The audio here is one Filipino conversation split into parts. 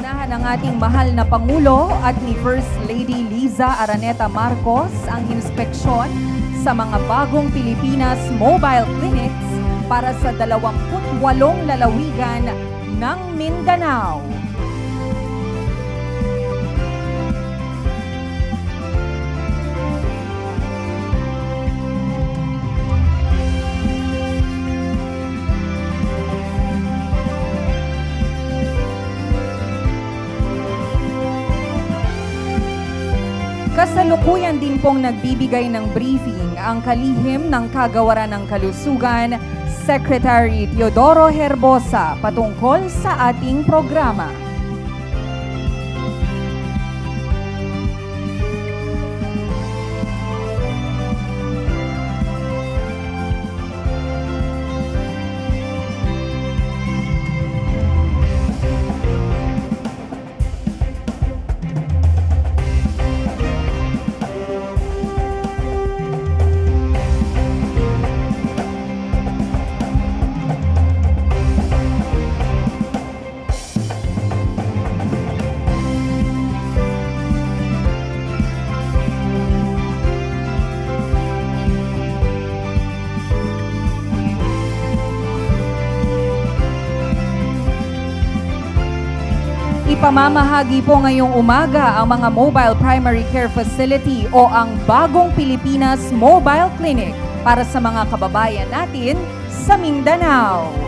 Inunahan ng ating mahal na Pangulo at ni First Lady Liza Araneta Marcos ang inspeksyon sa mga bagong Pilipinas mobile clinics para sa 28 lalawigan ng Mindanao. Kasalukuyan din pong nagbibigay ng briefing ang kalihim ng Kagawaran ng Kalusugan, Secretary Teodoro Herbosa, patungkol sa ating programa. Ipamamahagi po ngayong umaga ang mga Mobile Primary Care Facility o ang Bagong Pilipinas Mobile Clinic para sa mga kababayan natin sa Mindanao.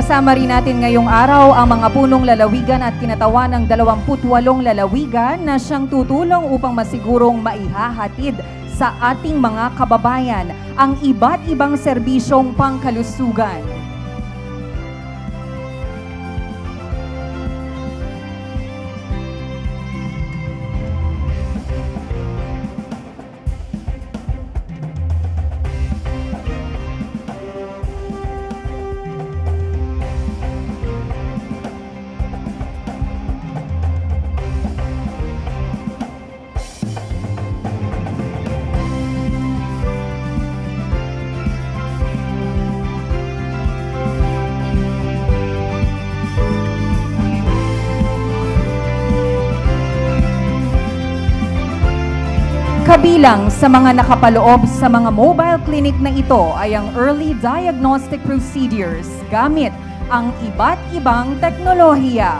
Kasama rin natin ngayong araw ang mga punong lalawigan at kinatawan ng 28 lalawigan na siyang tutulong upang masigurong maihahatid sa ating mga kababayan ang iba't ibang serbisyong pangkalusugan. Kabilang sa mga nakapaloob sa mga mobile clinic na ito ay ang early diagnostic procedures gamit ang iba't ibang teknolohiya.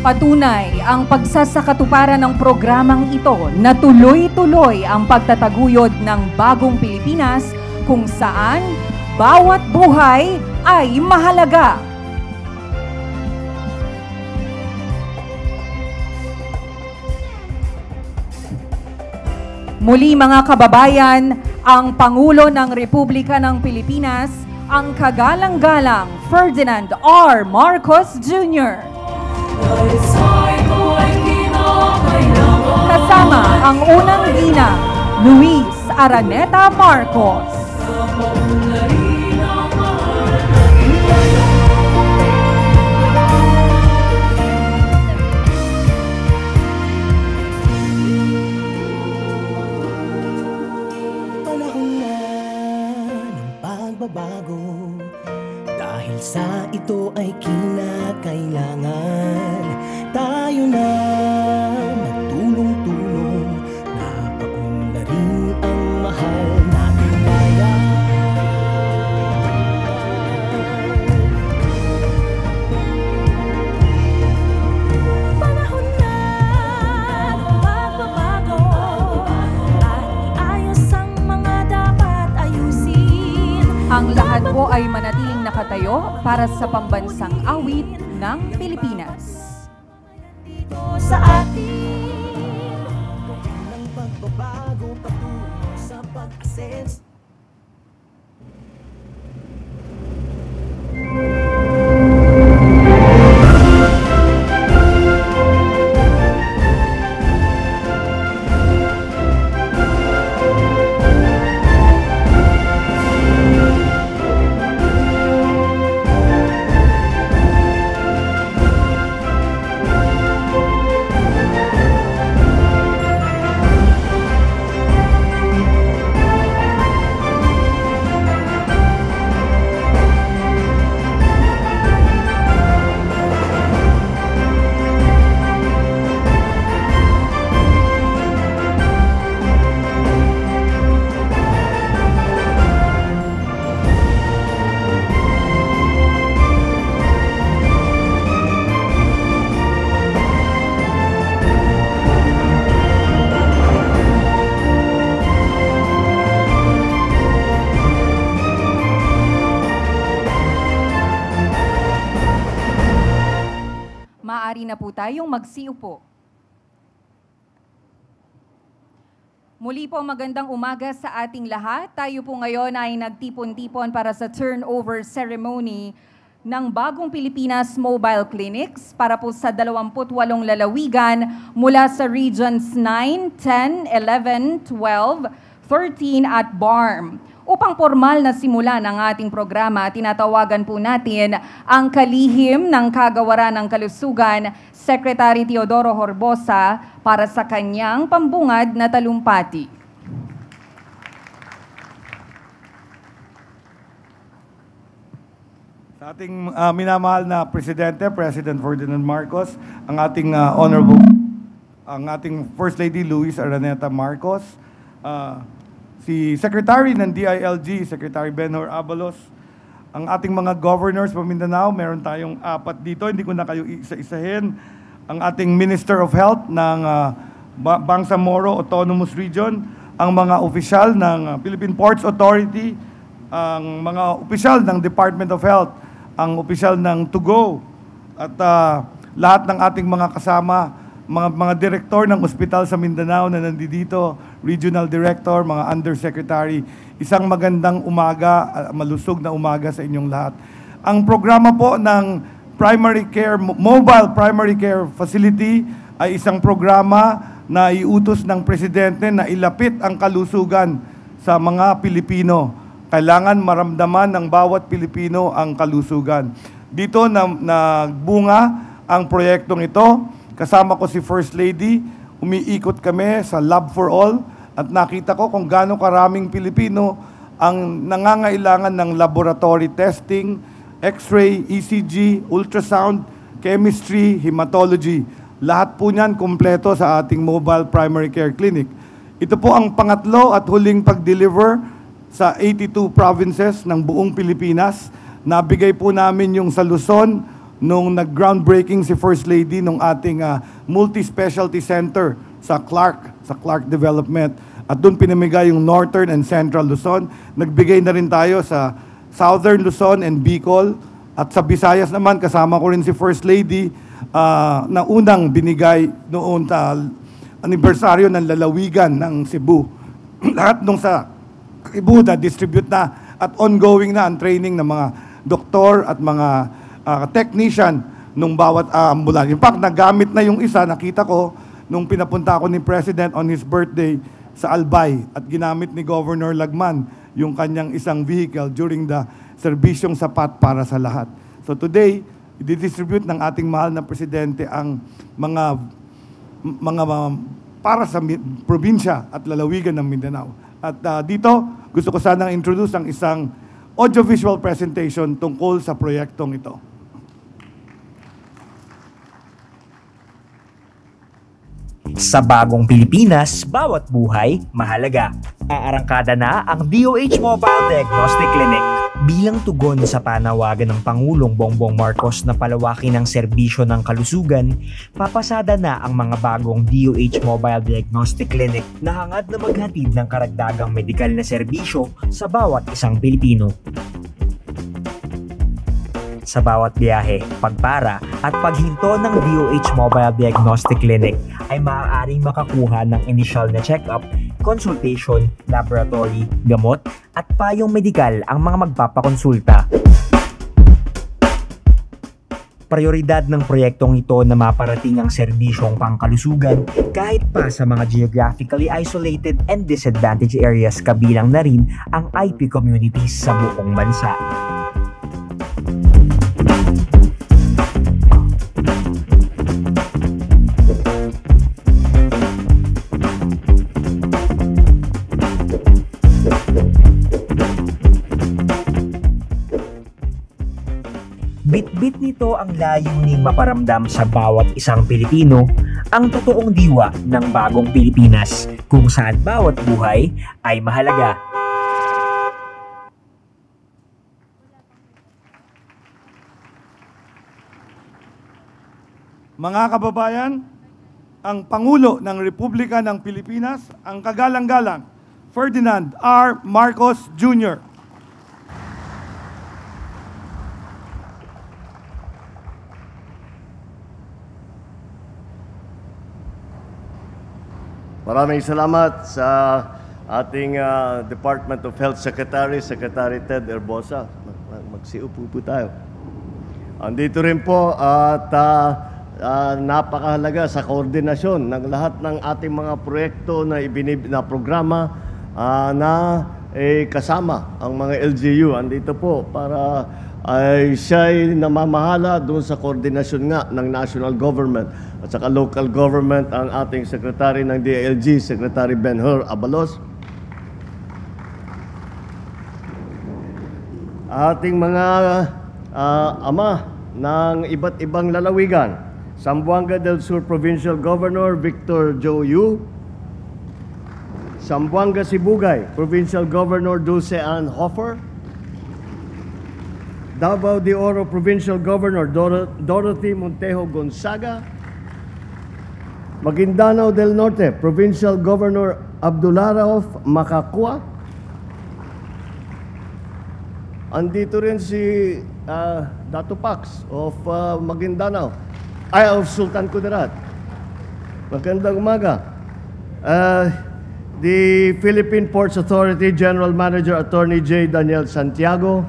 Patunay ang pagsasakatuparan ng programang ito na tuloy-tuloy ang pagtataguyod ng bagong Pilipinas kung saan bawat buhay ay mahalaga. Muli mga kababayan, ang Pangulo ng Republika ng Pilipinas, ang kagalang-galang Ferdinand R. Marcos Jr. Kasama ang unang ina, Luis Araneta Marcos. Panahon na ng pagbabago, dahil sa ito ay kinakailangan tayo na magtulong-tulong, napaunlarin ang mahal nating bayan. Panahon na ng pagbabago at iayos ang mga dapat ayusin. Ang lahat po ay manatiling nakatayo para sa pambansang awit ng Pilipinas. Dito sa atin Ng pagbabago patungo sa pag-assess. Maaari na po tayong magsiupo. Muli po magandang umaga sa ating lahat. Tayo po ngayon ay nagtipon-tipon para sa turnover ceremony ng Bagong Pilipinas Mobile Clinics para po sa 28 lalawigan mula sa Regions 9, 10, 11, 12, 13 at BARM. Upang formal na simulan ang ating programa, tinatawagan po natin ang kalihim ng Kagawaran ng Kalusugan, Secretary Teodoro Horbosa, para sa kanyang pambungad na talumpati. Sa ating minamahal na Presidente, President Ferdinand Marcos, ang ating ang ating First Lady Luis Araneta Marcos, si Secretary ng DILG, Secretary Benhur Abalos, ang ating mga governors sa Mindanao, meron tayong 4 dito, hindi ko na kayo isa-isahin. ang ating Minister of Health ng Bangsamoro Autonomous Region, ang mga opisyal ng Philippine Ports Authority, ang mga opisyal ng Department of Health, ang opisyal ng TUGO, at lahat ng ating mga kasama, mga direktor ng ospital sa Mindanao na nandito, regional director, mga undersecretary. Isang magandang umaga, malusog na umaga sa inyong lahat. Ang programa po ng primary care, mobile primary care facility ay isang programa na iutos ng presidente na ilapit ang kalusugan sa mga Pilipino. Kailangan maramdaman ng bawat Pilipino ang kalusugan. Dito nagbunga ang proyektong ito. Kasama ko si First Lady, umiikot kami sa Lab for All at nakita ko kung gaano karaming Pilipino ang nangangailangan ng laboratory testing, X-ray, ECG, ultrasound, chemistry, hematology. Lahat po niyan kumpleto sa ating mobile primary care clinic. Ito po ang pangatlo at huling pag-deliver sa 82 provinces ng buong Pilipinas. Nabigay po namin yung sa Luzon nung nag-groundbreaking si First Lady nung ating multi-specialty center sa Clark Development. At doon pinamigay yung Northern and Central Luzon. Nagbigay na rin tayo sa Southern Luzon and Bicol. At sa Visayas naman, kasama ko rin si First Lady na unang binigay noon sa anibersaryo ng lalawigan ng Cebu. Lahat nung sa Cebu na distribute na at ongoing na ang training ng mga doktor at mga technician nung bawat ambulansya. In fact, nagamit na yung isa, nakita ko, nung pinapunta ako ni President on his birthday sa Albay at ginamit ni Governor Lagman yung kanyang isang vehicle during the serbisyong sapat para sa lahat. So today, i-distribute ng ating mahal na Presidente ang mga para sa probinsya at lalawigan ng Mindanao. At dito, gusto ko sanang introduce ang isang audiovisual presentation tungkol sa proyektong ito. Sa bagong Pilipinas, bawat buhay mahalaga. Aarangkada na ang DOH Mobile Diagnostic Clinic. Bilang tugon sa panawagan ng Pangulong Bongbong Marcos na palawakin ang serbisyo ng kalusugan, papasada na ang mga bagong DOH Mobile Diagnostic Clinic na hangad na maghatid ng karagdagang medikal na serbisyo sa bawat isang Pilipino. Sa bawat biyahe, pagpara at paghinto ng DOH Mobile Diagnostic Clinic ay maaaring makakuha ng initial na check-up, consultation, laboratory, gamot at payong medikal ang mga magpapakonsulta. Prioridad ng proyektong ito na maparating ang serbisyong pangkalusugan kahit pa sa mga geographically isolated and disadvantaged areas, kabilang na rin ang IP communities sa buong bansa. Bit-bit nito ang layuning maparamdam sa bawat isang Pilipino ang totoong diwa ng bagong Pilipinas, kung saan bawat buhay ay mahalaga. Mga kababayan, ang Pangulo ng Republika ng Pilipinas, ang kagalang-galang Ferdinand R. Marcos Jr. Maraming salamat sa ating Department of Health Secretary, Secretary Ted Herbosa. Magsiupo po tayo. Andito rin po at napakahalaga sa koordinasyon ng lahat ng ating mga proyekto na programa na kasama ang mga LGU. Andito po para ay siya'y namamahala doon sa koordinasyon nga ng national government at saka local government, ang ating Secretary ng DILG, Secretary Ben-Hur Abalos. Ating mga ama ng iba't ibang lalawigan, Zamboanga del Sur Provincial Governor Victor Jo Yu, Zamboanga Sibugay Provincial Governor Dulce Ann Hofer, Davao de Oro Provincial Governor Dorothy Montejo Gonzaga, Maguindanao del Norte, Provincial Governor Abdullah Makakua. Andito rin si Dato Pax of Maguindanao, of Sultan Kudarat. Magandang umaga. The Philippine Ports Authority General Manager Attorney J. Daniel Santiago.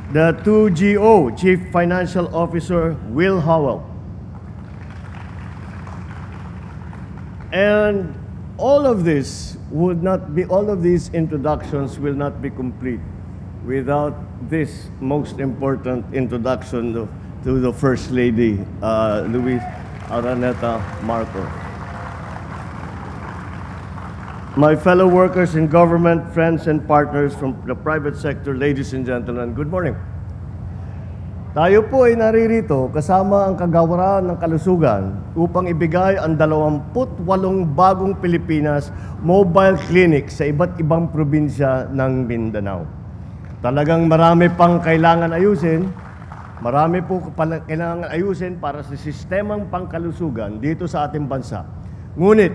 The 2GO Chief Financial Officer Will Howell. And all of these introductions will not be complete without this most important introduction to the First Lady, Luis Araneta Marcos. My fellow workers in government, friends and partners from the private sector, ladies and gentlemen, good morning. Tayo po ay naririto kasama ang Kagawaran ng Kalusugan upang ibigay ang 28 bagong Pilipinas mobile clinic sa iba't ibang probinsya ng Mindanao. Talagang marami pang kailangan ayusin. Marami po kailangan ayusin para sa sistemang pangkalusugan dito sa ating bansa. Ngunit,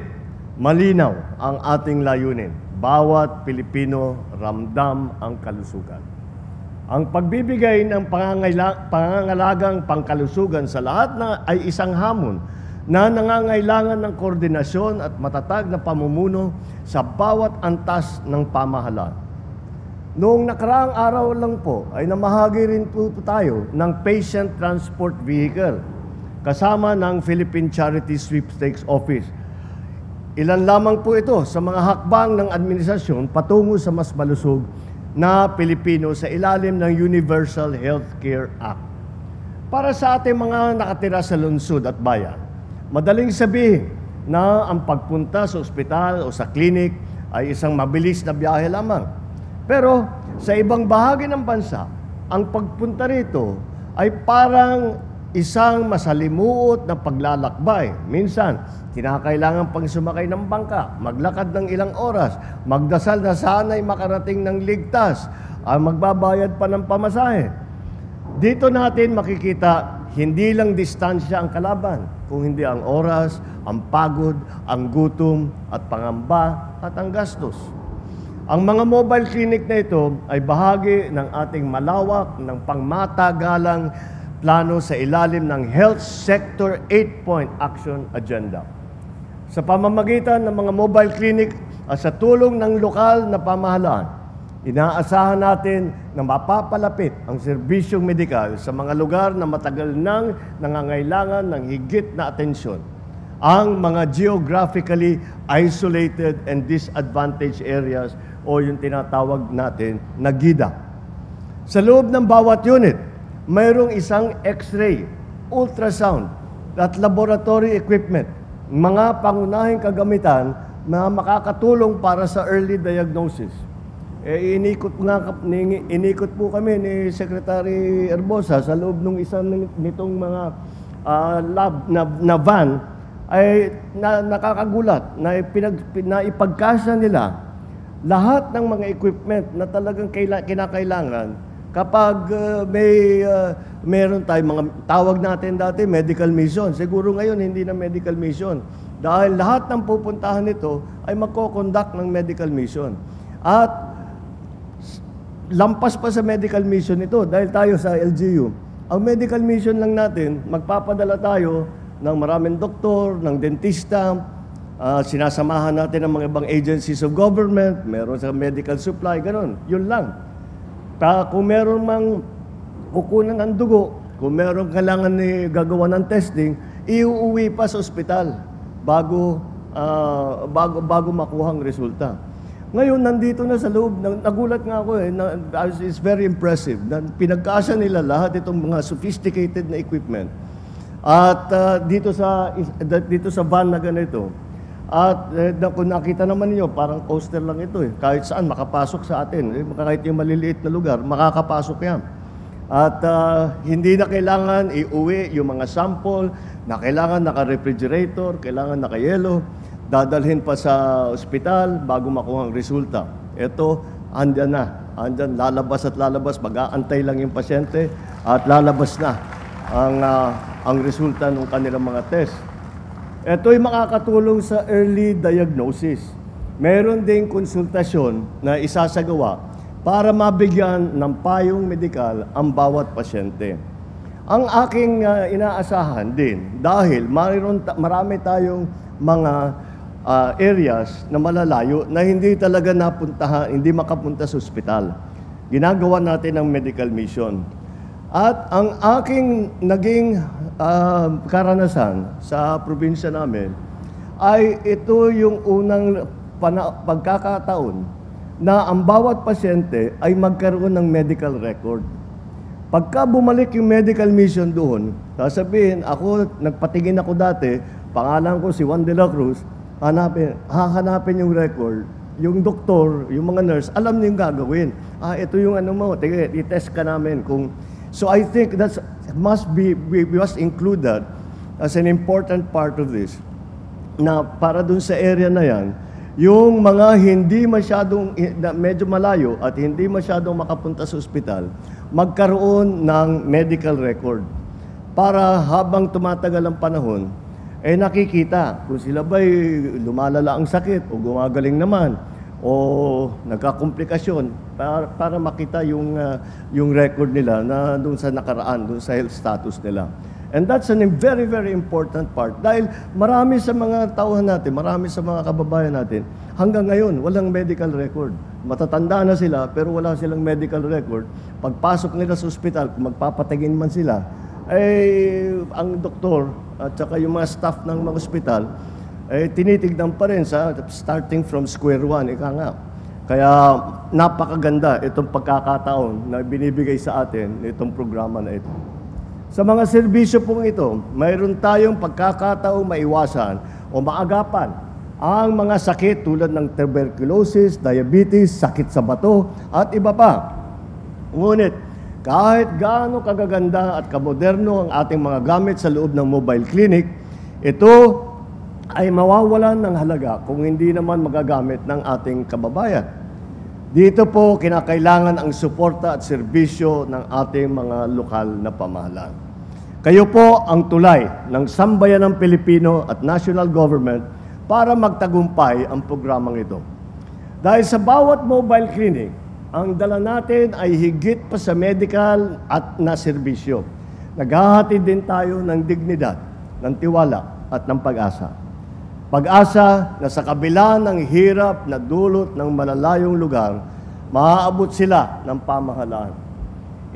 malinaw ang ating layunin. Bawat Pilipino ramdam ang kalusugan. Ang pagbibigay ng pangangalagang pangkalusugan sa lahat ay isang hamon na nangangailangan ng koordinasyon at matatag na pamumuno sa bawat antas ng pamahalaan. Noong nakaraang araw lang po ay namahagi rin po tayo ng Patient Transport Vehicle kasama ng Philippine Charity Sweepstakes Office. Ilan lamang po ito sa mga hakbang ng administrasyon patungo sa mas malusog na Pilipino sa ilalim ng Universal Healthcare Act. Para sa ating mga nakatira sa lungsod at bayan, madaling sabihin na ang pagpunta sa ospital o sa klinik ay isang mabilis na biyahe lamang. Pero sa ibang bahagi ng bansa, ang pagpunta rito ay parang isang masalimuot na paglalakbay. Minsan, kinakailangan pang sumakay ng bangka, maglakad ng ilang oras, magdasal na sana'y makarating ng ligtas, magbabayad pa ng pamasahe. Dito natin makikita, hindi lang distansya ang kalaban, kung hindi ang oras, ang pagod, ang gutom, at pangamba, at ang gastos. Ang mga mobile clinic na ito ay bahagi ng ating malawak ng pangmatagalang plano sa ilalim ng Health Sector 8-Point Action Agenda. Sa pamamagitan ng mga mobile clinic at sa tulong ng lokal na pamahalaan, inaasahan natin na mapapalapit ang serbisyong medikal sa mga lugar na matagal nang nangangailangan ng higit na atensyon. Ang mga geographically isolated and disadvantaged areas o yung tinatawag natin na GIDA. Sa loob ng bawat unit, mayroong isang X-ray, ultrasound, at laboratory equipment, mga pangunahing kagamitan na makakatulong para sa early diagnosis. Inikot po kami ni Secretary Herbosa sa loob ng isang nitong mga lab na van ay nakakagulat na ipagkasya nila lahat ng mga equipment na talagang kinakailangan kapag meron tayong mga tawag natin dati medical mission. Siguro ngayon hindi na medical mission dahil lahat ng pupuntahan nito ay magko-conduct ng medical mission. At lampas pa sa medical mission ito dahil tayo sa LGU. Ang medical mission lang natin, magpapadala tayo ng maraming doktor, ng dentista, sinasamahan natin ang mga ibang agencies of government, meron sa medical supply, ganun. Yun lang. Kung meron mang kukunan ng dugo, kung meron kailangan ni gagawa ng testing, iuuwi pa sa ospital bago makuha ang resulta. Ngayon, nandito na sa loob, nagulat nga ako it's very impressive. Pinagkasya nila lahat itong mga sophisticated na equipment. At dito sa van na ganito, at kung nakita naman niyo, parang coaster lang ito eh. Kahit saan, makapasok sa atin. Kahit yung maliliit na lugar, makakapasok yan. At hindi na kailangan iuwi yung mga sample na kailangan naka-refrigerator, kailangan naka-yelo, dadalhin pa sa ospital bago makuha ang resulta. Ito, andyan na. Andyan, lalabas at lalabas, mag-aantay lang yung pasyente at lalabas na ang resulta ng kanilang mga test. Ito'y makakatulong sa early diagnosis. Meron ding konsultasyon na isasagawa para mabigyan ng payong medikal ang bawat pasyente. Ang aking inaasahan din, dahil marami tayong mga areas na malalayo na hindi talaga napuntahan, hindi makapunta sa ospital. Ginagawa natin ang medical mission. At ang aking naging karanasan sa probinsya namin ay ito yung unang pagkakataon na ang bawat pasyente ay magkaroon ng medical record. Pagka bumalik yung medical mission doon, sasabihin, nagpatingin ako dati, pangalan ko si Juan de la Cruz, hahanapin yung record, yung doktor, yung mga nurse, alam niyo yung gagawin. Ito yung mo, i-test ka namin kung. So I think that must included as an important part of this, na para dun sa area na yan, yung mga hindi masyadong, medyo malayo at hindi masyadong makapunta sa ospital, magkaroon ng medical record. Para habang tumatagal ang panahon, nakikita kung sila ba'y lumalala ang sakit o gumagaling naman o nagkakomplikasyon para makita yung record nila na doon sa nakaraan, doon sa health status nila. And that's a very, very important part. Dahil marami sa mga tauhan natin, marami sa mga kababayan natin, hanggang ngayon, walang medical record. Matatanda na sila, pero wala silang medical record. Pagpasok nila sa ospital, kung magpapatingin man sila, ang doktor at saka yung mga staff ng mga ospital, tinitignan pa rin sa starting from square one, ika nga. Kaya napakaganda itong pagkakataon na binibigay sa atin itong programa na ito. Sa mga serbisyo pong ito, mayroon tayong pagkakataong maiwasan o maagapan ang mga sakit tulad ng tuberculosis, diabetes, sakit sa bato, at iba pa. Ngunit, kahit gaano kagaganda at kamoderno ang ating mga gamit sa loob ng mobile clinic, ito ay mawawalan ng halaga kung hindi naman magagamit ng ating kababayan. Dito po kinakailangan ang suporta at serbisyo ng ating mga lokal na pamahalaan. Kayo po ang tulay ng sambayanang Pilipino at national government para magtagumpay ang programang ito. Dahil sa bawat mobile clinic, ang dala natin ay higit pa sa medical at na serbisyo. Naghahatid din tayo ng dignidad, ng tiwala at ng pag-asa. Pag-asa na sa kabila ng hirap na dulot ng malalayong lugar, maaabot sila ng pamahalaan.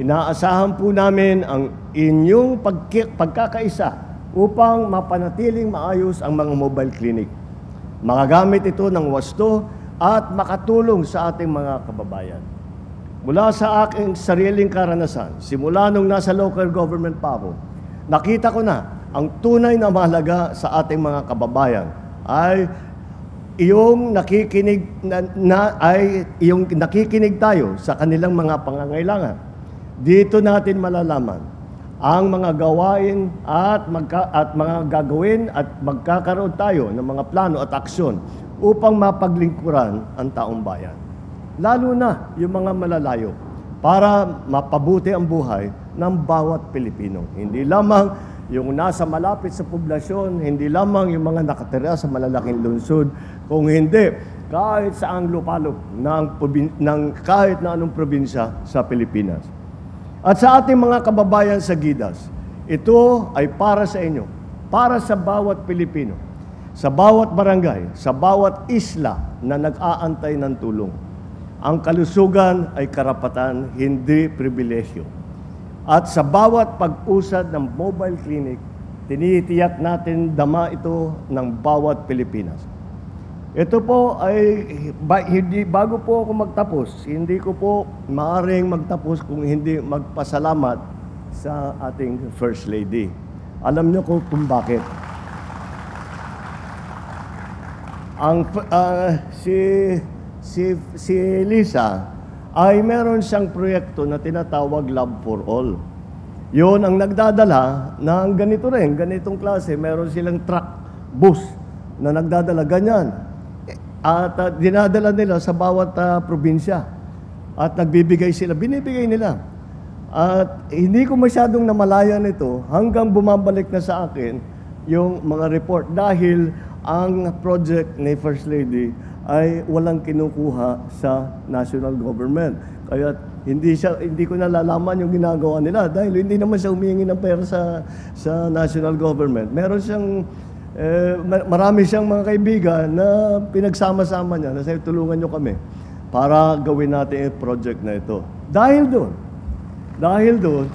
Inaasahan po namin ang inyong pagkakaisa upang mapanatiling maayos ang mga mobile clinic. Magagamit ito ng wasto at makatulong sa ating mga kababayan. Mula sa aking sariling karanasan, simula nung nasa local government pa ako, nakita ko na ang tunay na mahalaga sa ating mga kababayan ay yung nakikinig tayo sa kanilang mga pangangailangan. Dito natin malalaman ang mga gawain at mga gagawin at magkakaroon tayo ng mga plano at aksyon upang mapaglingkuran ang taong bayan. Lalo na yung mga malalayo para mapabuti ang buhay ng bawat Pilipino. Hindi lamang yung nasa malapit sa poblasyon, hindi lamang yung mga nakatira sa malalaking lungsod, kung hindi, kahit saang lupalop ng kahit na anong probinsya sa Pilipinas. At sa ating mga kababayan sa Gidas, ito ay para sa inyo, para sa bawat Pilipino, sa bawat barangay, sa bawat isla na nag-aantay ng tulong. Ang kalusugan ay karapatan, hindi pribilehyo. At sa bawat pag-usad ng mobile clinic, tinitiyak natin dama ito ng bawat Pilipinas. Ito po ay, bago po ako magtapos, hindi ko po maaaring magtapos kung hindi magpasalamat sa ating First Lady. Alam niyo kung bakit. Si Lisa ay meron siyang proyekto na tinatawag Love for All. Yun ang nagdadala ng ganito rin, ganitong klase. Meron silang truck, bus na nagdadala ganyan. At dinadala nila sa bawat probinsya. At binibigay nila. At hindi ko masyadong namalayan ito hanggang bumabalik na sa akin yung mga report dahil ang project ni First Lady ay walang kinukuha sa national government. Kaya hindi ko nalalaman yung ginagawa nila dahil hindi naman siya humihingi ng pera sa national government. Meron siyang marami siyang mga kaibigan na pinagsama-sama niya na sabi, tulungan niyo kami para gawin natin yung project na ito. Dahil doon,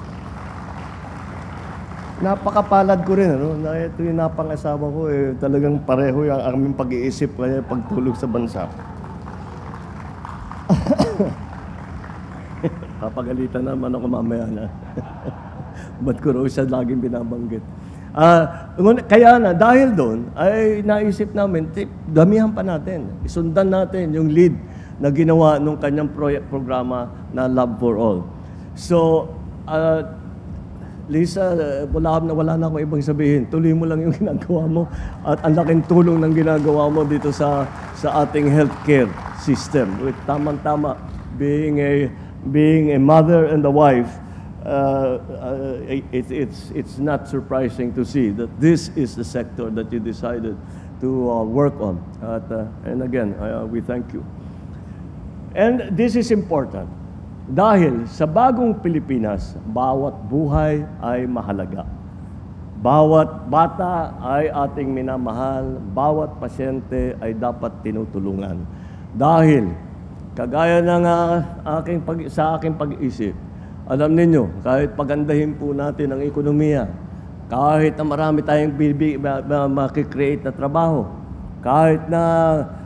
napakapalad ko rin, ano? Na ito yung napangasawa ko, talagang pareho yung aming pag-iisip kaya pagtulog sa bansa. Papagalitan naman ako mamaya na. Ba't ko raw siya laging binabanggit? Kaya na, dahil doon, ay naisip namin, damihan pa natin. Isundan natin yung lead na ginawa nung kanyang programa na Love for All. So, Lisa, wala na akong ibang sabihin. Tuloy mo lang yung ginagawa mo at ang laking tulong ng ginagawa mo dito sa ating healthcare system. With tamang-tama, being a mother and a wife, it's not surprising to see that this is the sector that you decided to work on. And again, we thank you. And this is important. Dahil sa bagong Pilipinas, bawat buhay ay mahalaga. Bawat bata ay ating minamahal, bawat pasyente ay dapat tinutulungan. Dahil, kagaya ng sa aking pag-isip, alam ninyo, kahit pagandahin po natin ang ekonomiya, kahit na marami tayong makikreate na trabaho, kahit na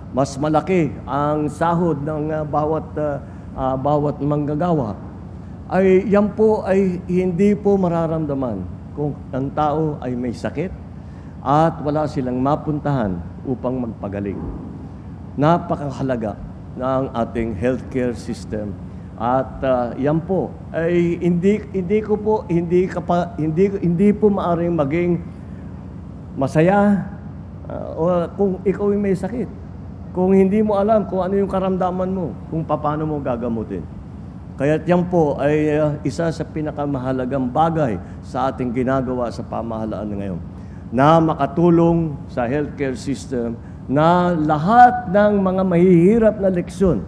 mas malaki ang sahod ng bawat manggagawa, ay yan po ay hindi po mararamdaman kung ang tao ay may sakit at wala silang mapuntahan upang magpagaling. Napakahalaga ng ating healthcare system at yan po ay hindi po maaring maging masaya o kung ikaw ay may sakit. Kung hindi mo alam kung ano yung karamdaman mo, kung paano mo gagamutin. Kaya yan po ay isa sa pinakamahalagang bagay sa ating ginagawa sa pamahalaan ngayon. Na makatulong sa healthcare system na lahat ng mga mahihirap na leksyon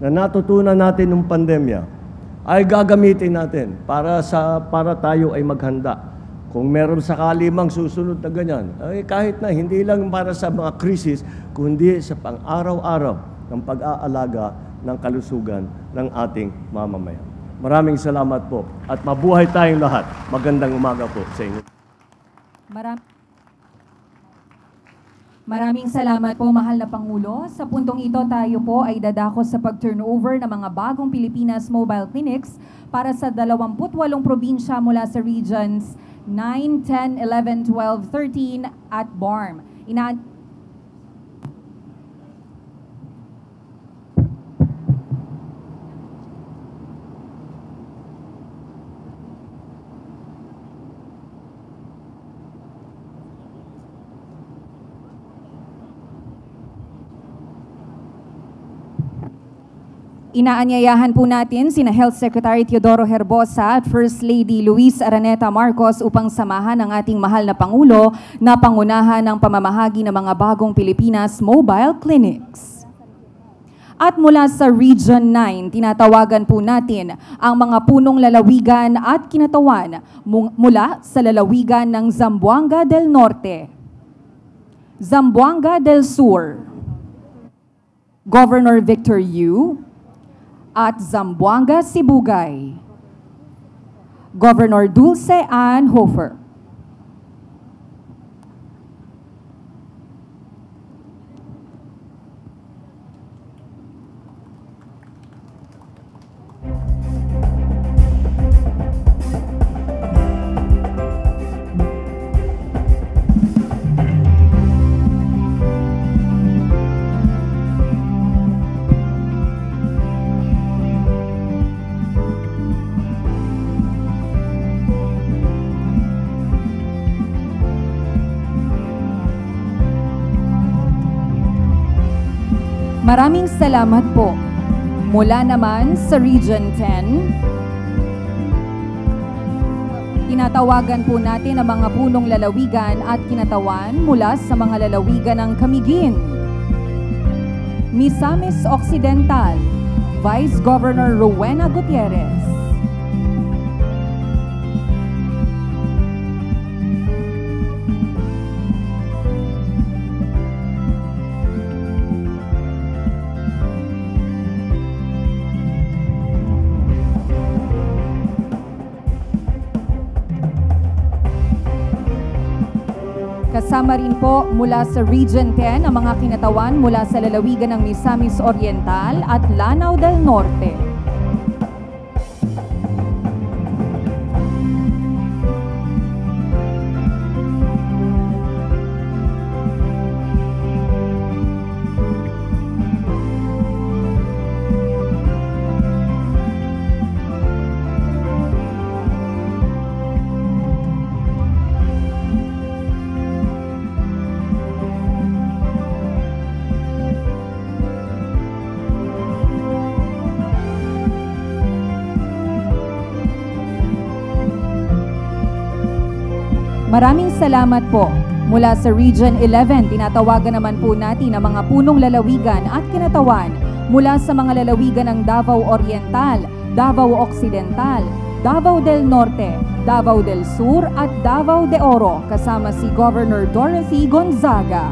na natutunan natin ng pandemya ay gagamitin natin para tayo ay maghanda. Kung meron sakali mang susunod na ganyan, ay kahit na hindi lang para sa mga krisis, kundi sa pang-araw-araw ng pag-aalaga ng kalusugan ng ating mamamayan. Maraming salamat po at mabuhay tayong lahat. Magandang umaga po sa inyo. Maraming salamat po, mahal na Pangulo. Sa puntong ito, tayo po ay dadako sa pag-turnover ng mga bagong Pilipinas Mobile Clinics para sa 28 probinsya mula sa regions 9, 10, 11, 12, 13 at BARM. Inaanyayahan po natin sina Health Secretary Teodoro Herbosa at First Lady Luis Araneta Marcos upang samahan ang ating mahal na Pangulo na pangunahan ng pamamahagi ng mga bagong Pilipinas Mobile Clinics. At mula sa Region 9, tinatawagan po natin ang mga punong lalawigan at kinatawan mula sa lalawigan ng Zamboanga del Norte, Zamboanga del Sur, Governor Victor Yu, at Zamboanga Sibugay, Governor Dulce Ann Hofer. Maraming salamat po. Mula naman sa Region 10, tinatawagan po natin ang mga punong lalawigan at kinatawan mula sa mga lalawigan ng Camiguin, Misamis Occidental, Vice Governor Rowena Gutierrez. Kasama rin po mula sa Region 10 ang mga kinatawan mula sa lalawigan ng Misamis Oriental at Lanao del Norte. Maraming salamat po. Mula sa Region 11, tinatawagan naman po natin ang mga punong lalawigan at kinatawan mula sa mga lalawigan ng Davao Oriental, Davao Occidental, Davao del Norte, Davao del Sur at Davao de Oro kasama si Governor Dorothy Gonzaga.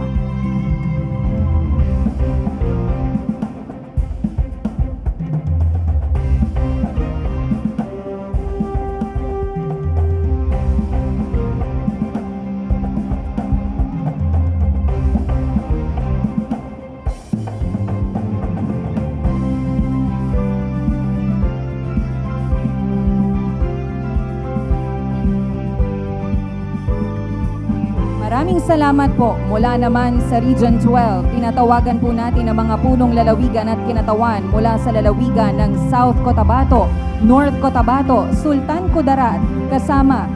Maraming salamat po. Mula naman sa Region 12, tinatawagan po natin ang mga punong lalawigan at kinatawan mula sa lalawigan ng South Cotabato, North Cotabato, Sultan Kudarat, kasama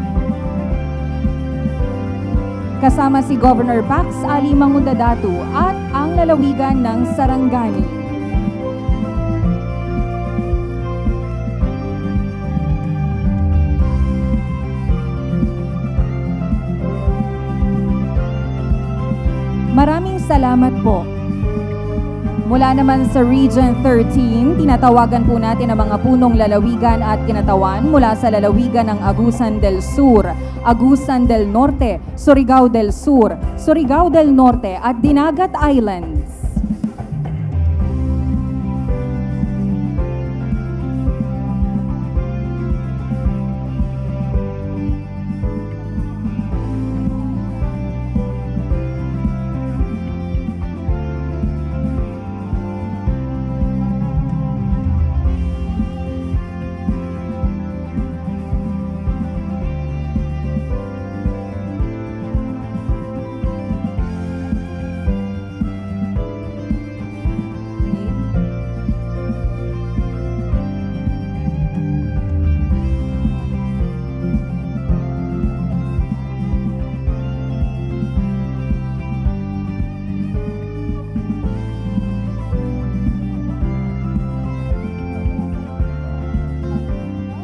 si Governor Pax Ali Mangudadatu at ang lalawigan ng Sarangani. Maraming salamat po. Mula naman sa Region 13, tinatawagan po natin ang mga punong lalawigan at kinatawan mula sa lalawigan ng Agusan del Sur, Agusan del Norte, Surigao del Sur, Surigao del Norte at Dinagat Islands.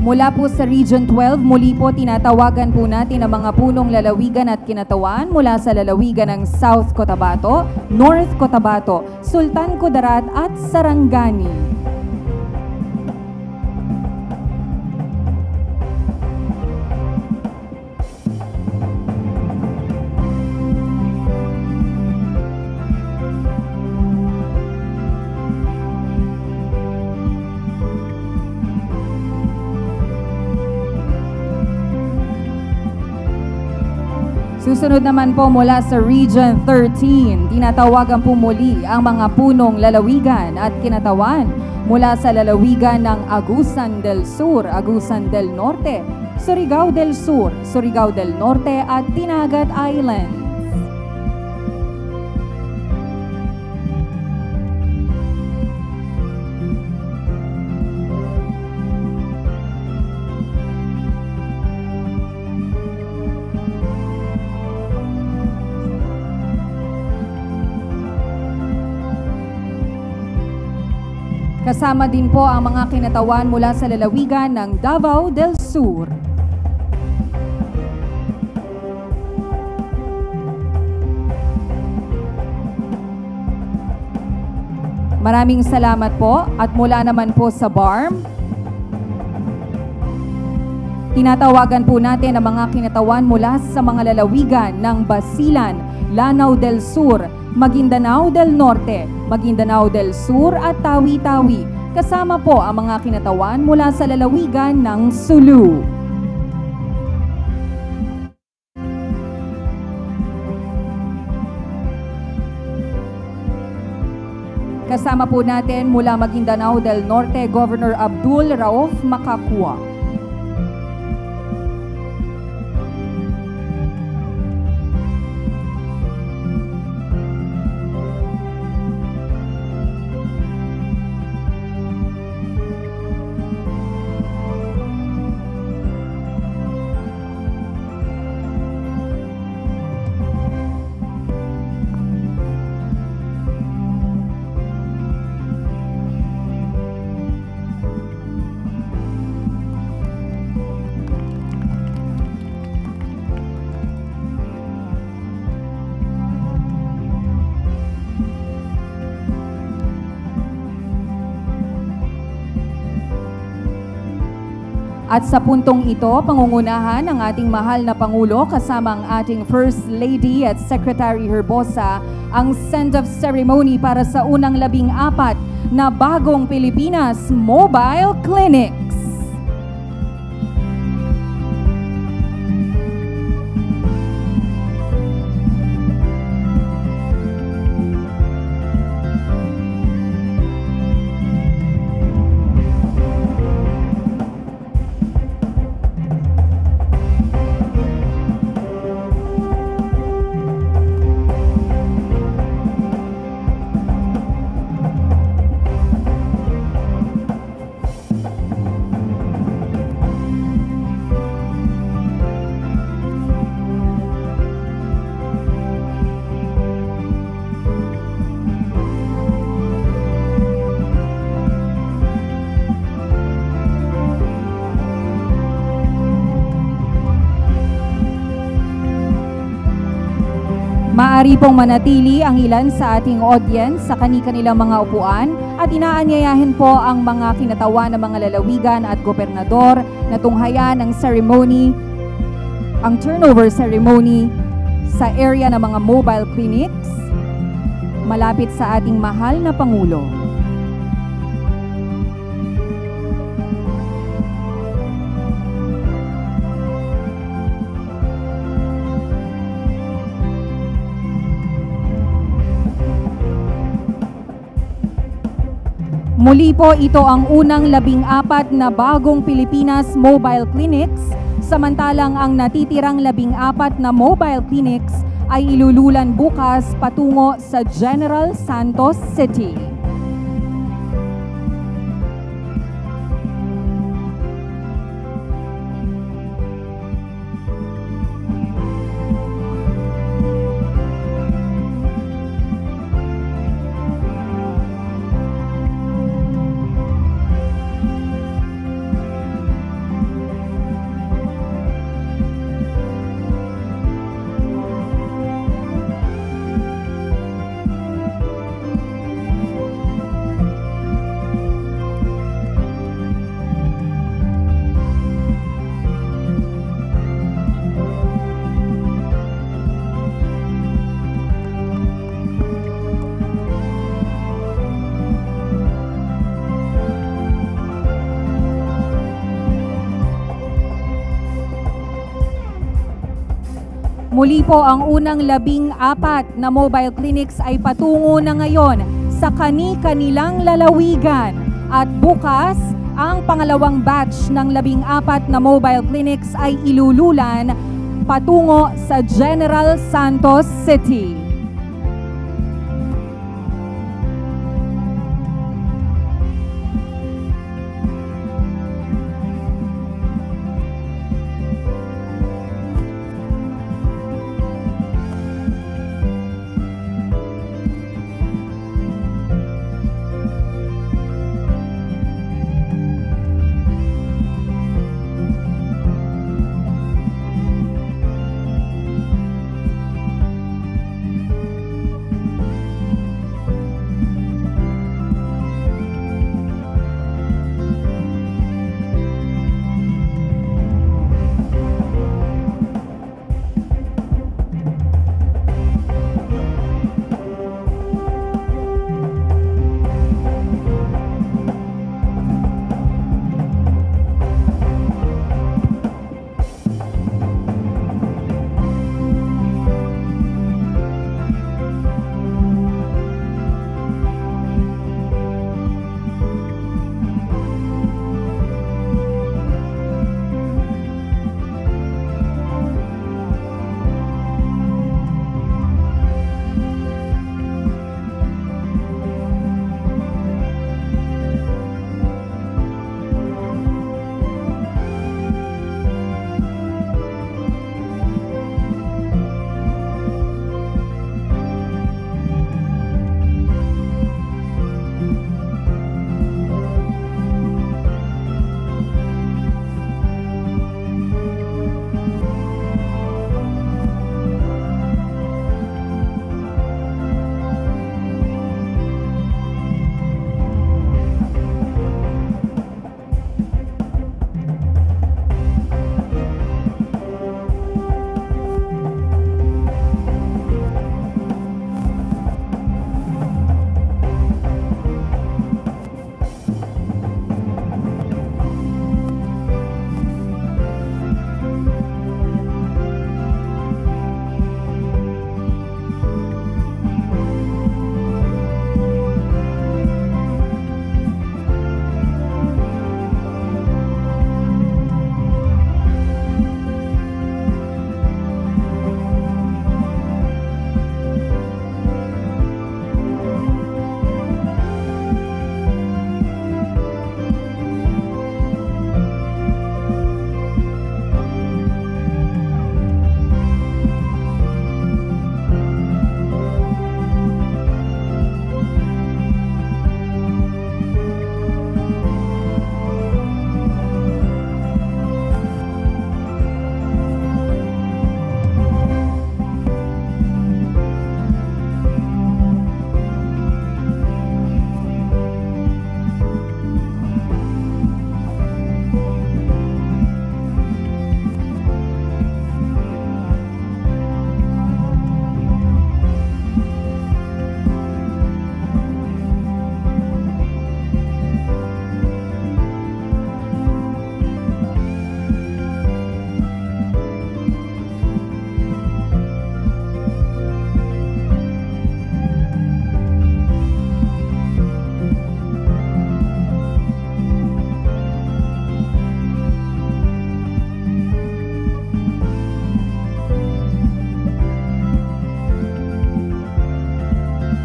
Mula po sa Region 12, muli po tinatawagan po natin ang mga punong lalawigan at kinatawan mula sa lalawigan ng South Cotabato, North Cotabato, Sultan Kudarat at Sarangani. Susunod naman po mula sa Region 13, tinatawagan po muli ang mga punong lalawigan at kinatawan mula sa lalawigan ng Agusan del Sur, Agusan del Norte, Surigao del Sur, Surigao del Norte at Dinagat Islands. Kasama din po ang mga kinatawan mula sa lalawigan ng Davao del Sur. Maraming salamat po at mula naman po sa BARM, tinatawagan po natin ang mga kinatawan mula sa mga lalawigan ng Basilan, Lanao del Sur, Maguindanao del Norte, Maguindanao del Sur at Tawi-Tawi. Kasama po ang mga kinatawan mula sa lalawigan ng Sulu. Kasama po natin mula Maguindanao del Norte, Governor Abdul Rauf Makakua. At sa puntong ito, pangungunahan ng ating mahal na Pangulo kasama ang ating First Lady at Secretary Herbosa ang send-off ceremony para sa unang 14 na Bagong Pilipinas Mobile Clinics. Maaari pong manatili ang ilan sa ating audience sa kani-kanilang mga upuan at inaanyayahin po ang mga kinatawan ng mga lalawigan at gobernador na tunghayan ang ceremony, ang turnover ceremony sa area ng mga mobile clinics malapit sa ating mahal na Pangulo. Muli po ito ang unang 14 na Bagong Pilipinas Mobile Clinics, samantalang ang natitirang 14 na mobile clinics ay ilululan bukas patungo sa General Santos City. Muli po ang unang 14 na mobile clinics ay patungo na ngayon sa kani-kanilang lalawigan. At bukas, ang pangalawang batch ng 14 na mobile clinics ay ilululan patungo sa General Santos City.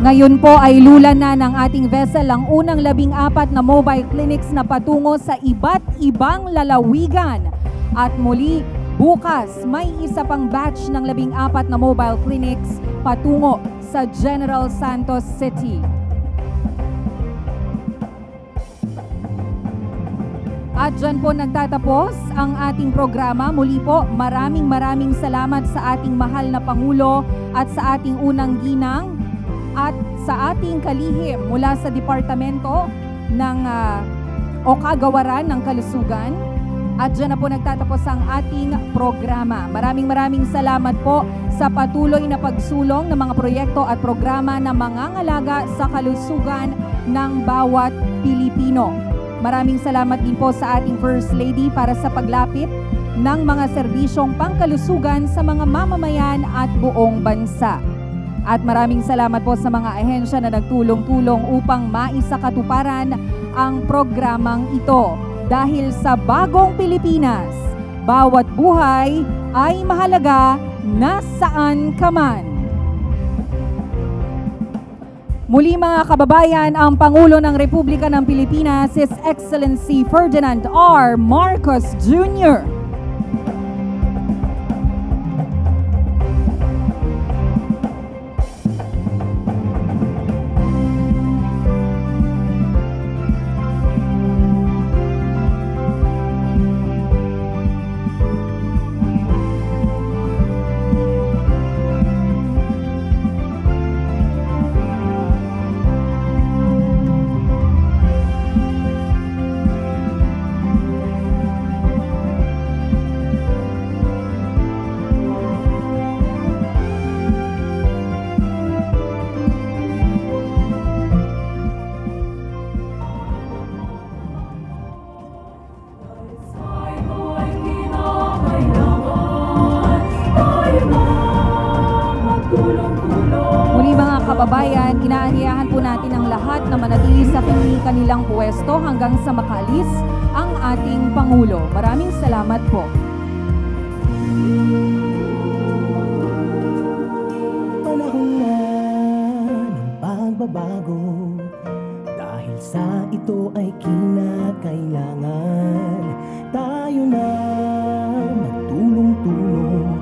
Ngayon po ay lulan na ng ating vessel ang unang 14 na mobile clinics na patungo sa iba't ibang lalawigan. At muli, bukas may isa pang batch ng 14 na mobile clinics patungo sa General Santos City. At dyan po nagtatapos ang ating programa. Muli po, maraming salamat sa ating mahal na Pangulo at sa ating unang ginang at sa ating kalihim mula sa Departamento ng o Kagawaran ng Kalusugan. At dyan na po nagtatapos ang ating programa. Maraming salamat po sa patuloy na pagsulong ng mga proyekto at programa na mangangalaga sa kalusugan ng bawat Pilipino. Maraming salamat din po sa ating First Lady para sa paglapit ng mga serbisyong pangkalusugan sa mga mamamayan at buong bansa. At maraming salamat po sa mga ahensya na nagtulong-tulong upang maisakatuparan ang programang ito. Dahil sa bagong Pilipinas, bawat buhay ay mahalaga nasaan ka man. Muli mga kababayan, ang Pangulo ng Republika ng Pilipinas, His Excellency Ferdinand R. Marcos Jr. Muli mga kababayan, inaanyayahan po natin ang lahat na manatili sa kanilang pwesto hanggang sa makaalis ang ating Pangulo. Maraming salamat po. Panahon na ng pagbabago, dahil sa ito ay kinakailangan tayo na magtulong-tulong